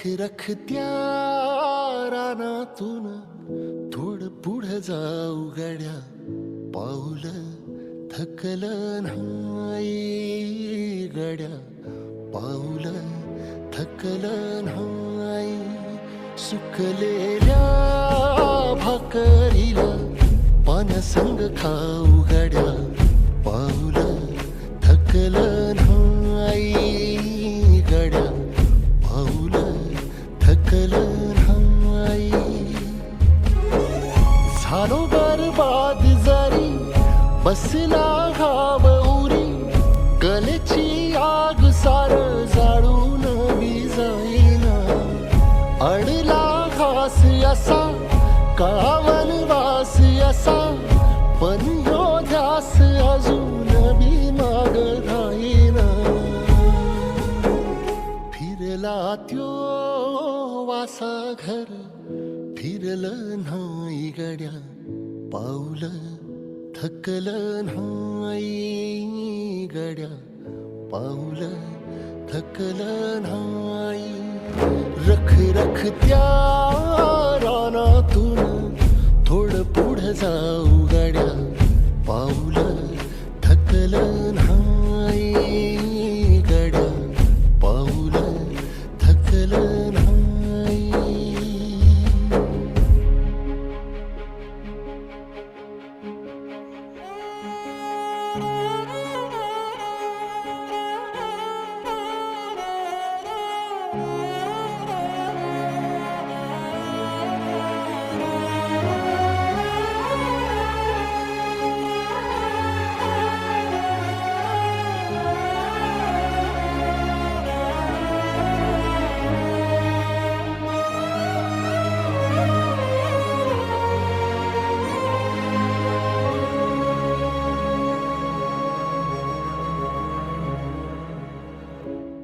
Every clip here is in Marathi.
रखत्या रानातून थोडं पुढं जाऊ गड्या, पाऊल थकलं नाही गड्या, पाऊल थकलं नाही. सुकलेल्या भाकरीला पाण्यासंग खाऊ गड्या, पाऊल थकलं नाही गड्या, पाऊल थकलं नाही. झालो बरबाद जरी बसला घाव उरी, कलेची आग सार जाळून विजाईना. अडला घास असा काळा वनवास असा, पण ह्यो ध्यास अजून बी माग राहीना. फिरला त्यो वासा घर फिरलं नाही गड्या, पाऊल थकलं नाही गड्या, पाऊल थकलं नाही. रखत्या रानातून थोडं पुढं जाऊ गड्या, पाऊल थकलं नाही गड्या, पाऊल थकलं नाही.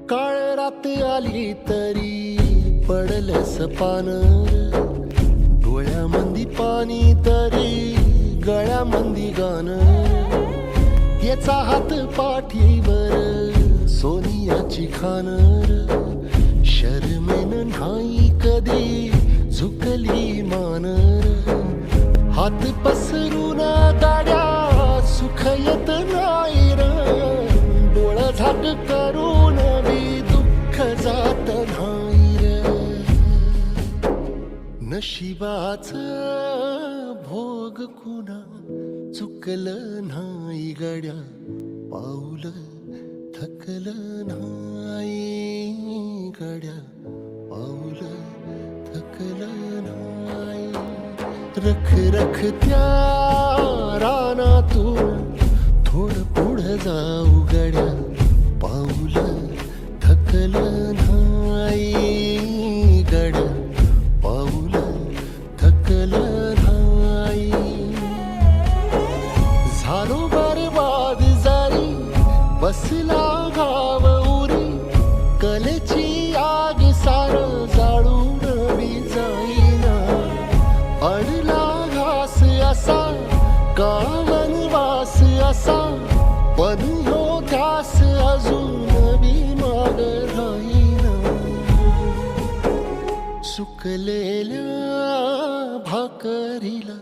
काळ रात आली तरी पडलंस पानं, डोळ्यामंदी पाणी तरी गळ्यामंदी गाणं. याचा हात पाठीवर सोनियाची खान, शर्मेन नाही कधी झुकली मान. हात पसरून गाड्या सुख येत नाही र, डोळा झाक करून बी दुःख जात नाही र. नशिबाच भोग कुणा चुकलं नाही गड्या, पाऊल थकलं नाही गड्या, पाऊल थकलं नाही. रखत्या रानातून थोडं पुढं जाऊ गड्या, पाऊल थकलं नाही गड्या, पाऊल थकलं नाही. झालो बरबाद जरी बसला घाव उरी, कलेची आग सार जाळून विजाईना. अडला घास असा का वनवास असा, पण ह्यो ध्यास अजून बी माग राहीना. सुकलेल्या भाकरीला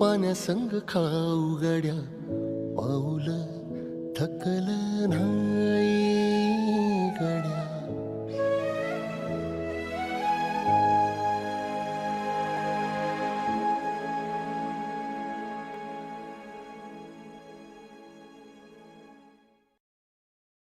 पाण्यासंग खाऊ गड्या, पाऊल थकलं नाही गड्या.